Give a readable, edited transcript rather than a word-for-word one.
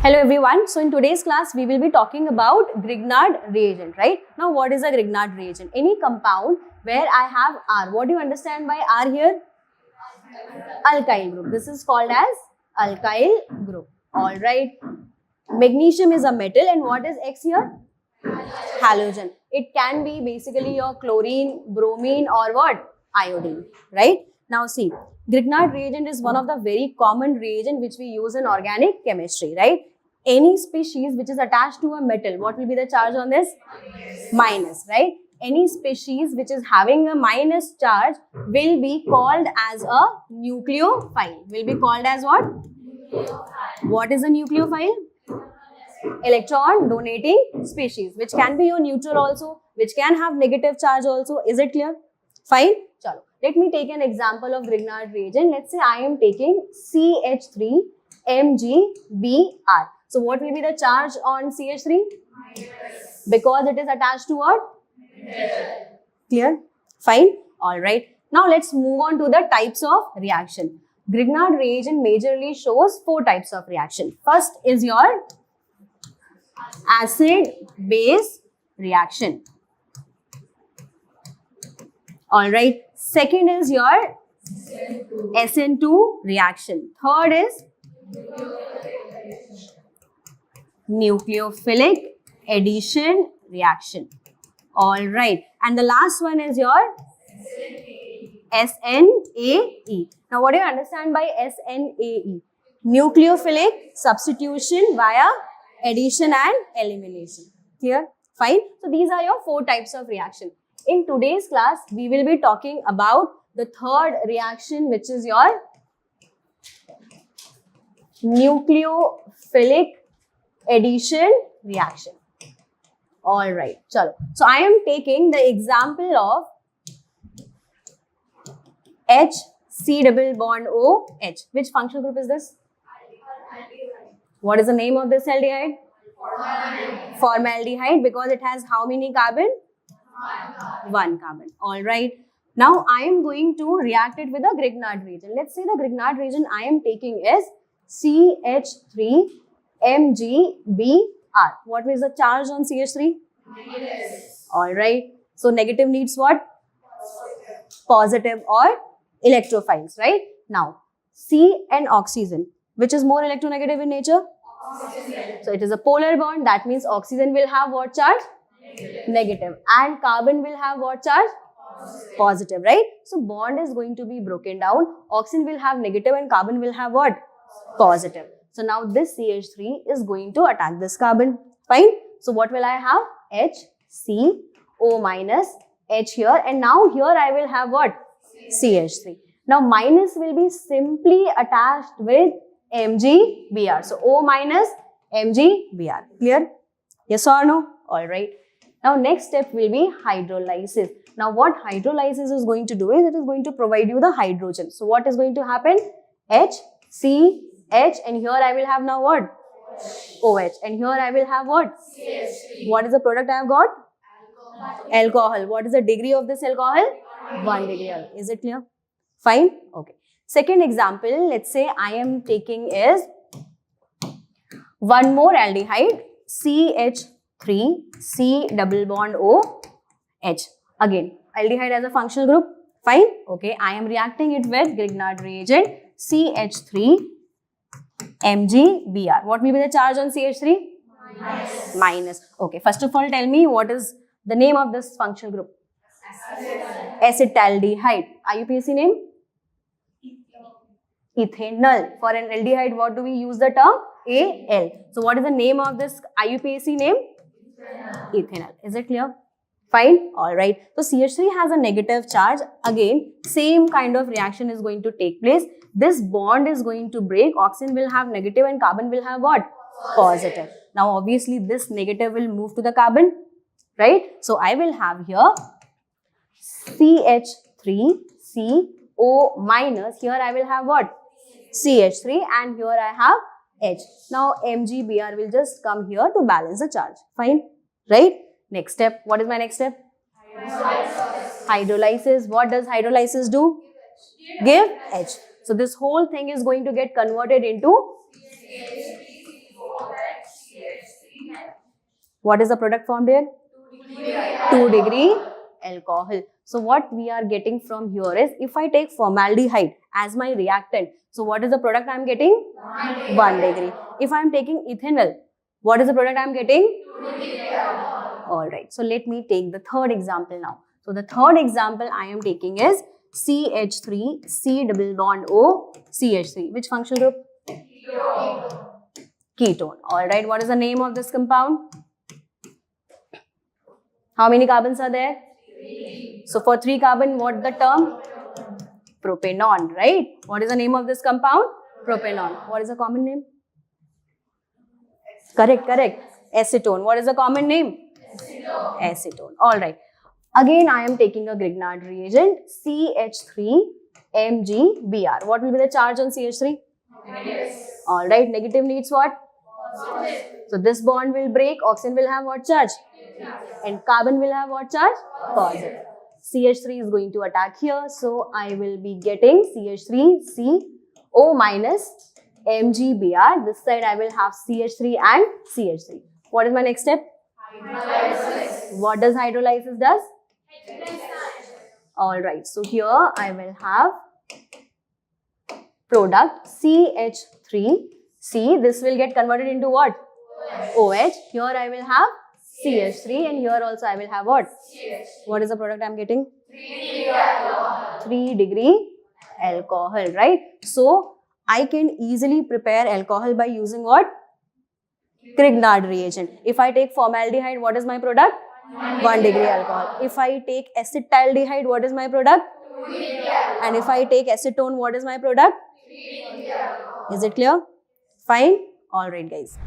Hello everyone. So in today's class, we will be talking about Grignard reagent, right? Now what is a Grignard reagent? Any compound where I have R. What do you understand by R here? Alkyl group. This is called as alkyl group. Alright. Magnesium is a metal and what is X here? Halogen. It can be basically your chlorine, bromine or what? Iodine, right? Now see, Grignard reagent is one of the very common reagent which we use in organic chemistry, right? Any species which is attached to a metal, what will be the charge on this? Minus, right? Any species which is having a minus charge will be called as a nucleophile. Will be called as what? What is a nucleophile? Electron donating species, which can be your neutral also, which can have negative charge also. Is it clear? Fine. Chalo. Let me take an example of Grignard reagent. Let's say I am taking CH3MgBr. So what will be the charge on CH3? Because it is attached to what? Clear? Fine. All right. Now let's move on to the types of reaction. Grignard reagent majorly shows 4 types of reaction. First is your acid-base reaction. All right. Second is your SN2 reaction. Third is nucleophilic addition reaction. All right. And the last one is your SNAE. Now, what do you understand by SNAE? Nucleophilic substitution via addition and elimination. Clear? Fine. So, these are your 4 types of reaction. In today's class, we will be talking about the third reaction, which is your nucleophilic addition reaction. All right. Chalo. So, I am taking the example of HC double bond OH. Which functional group is this? What is the name of this aldehyde? Formaldehyde, because it has how many carbon? 1 carbon. All right. Now I am going to react it with a Grignard reagent. Let's say the Grignard reagent I am taking is CH3MgBr. What is the charge on CH3? Negative. All right. So negative needs what? Positive or electrophiles, right? Now C and oxygen. Which is more electronegative in nature? Oxygen. So it is a polar bond. That means oxygen will have what charge? Negative. And carbon will have what charge? Positive, right? So bond is going to be broken down. Oxygen will have negative and carbon will have what? Positive. So now this CH3 is going to attack this carbon. Fine. So what will I have? HCO minus H here, and now here I will have what? CH3. Now minus will be simply attached with MgBr. So O minus MgBr. Clear? Yes or no? All right. Now next step will be hydrolysis. Now what hydrolysis is going to do is it is going to provide you the hydrogen. So what is going to happen? H, C, H, and here I will have now what? OH. And here I will have what? CH3. What is the product I have got? Alcohol. What is the degree of this alcohol? 1 degree. Is it clear? Fine? Okay. Second example, let's say I am taking is one more aldehyde, CH3C double bond OH. Again, aldehyde as a functional group. Fine? Okay. I am reacting it with Grignard reagent CH3MgBr. What will be the charge on CH3? Minus. Okay. First of all, tell me what is the name of this functional group? Acetaldehyde. IUPAC name? Ethanol. For an aldehyde, what do we use the term? Al. So, what is the name of this IUPAC name? Ethanol. Is it clear? Fine. All right. So, CH3 has a negative charge. Again, same kind of reaction is going to take place. This bond is going to break. Oxygen will have negative and carbon will have what? Positive. Now, obviously, this negative will move to the carbon, right? So, I will have here CH3CO minus. Here I will have what? CH3, and here I have H. Now MgBr will just come here to balance the charge. Fine, right? Next step. What is my next step? Hydrolysis. What does hydrolysis do? Give H. So this whole thing is going to get converted into What is the product formed here? 2 degree alcohol. So what we are getting from here is, if I take formaldehyde as my reactant, so what is the product I am getting? 1 degree. If I am taking ethanol, what is the product I am getting? 2 degree alcohol. Alright, so let me take the third example now. So the third example I am taking is CH3, C double bond O, CH3. Which functional group? Ketone. Alright, what is the name of this compound? How many carbons are there? 3. So for 3 carbon, what the term? Propanone, right? What is the name of this compound? Propanone. What is the common name? Correct. Acetone. What is the common name? Acetone. Alright. Again, I am taking a Grignard reagent, CH3MgBr. What will be the charge on CH3? Negative. Alright, negative needs what? Positive. So this bond will break, oxygen will have what charge? And carbon will have what charge? Positive. CH3 is going to attack here, so I will be getting CH3CO minus MgBr. This side I will have CH3 and CH3. What is my next step? Hydrolysis. What does hydrolysis does? Alright, so here I will have product CH3. See, this will get converted into what? OH. Here I will have CH3 and here also I will have what? CH3. What is the product I am getting? 3 degree alcohol. 3 degree alcohol, right? So, I can easily prepare alcohol by using what? Grignard reagent. If I take formaldehyde, what is my product? 1 degree alcohol. If I take acetaldehyde, what is my product? 2 degree alcohol. And if I take acetone, what is my product? 3 degree alcohol. Is it clear? Fine? Alright guys.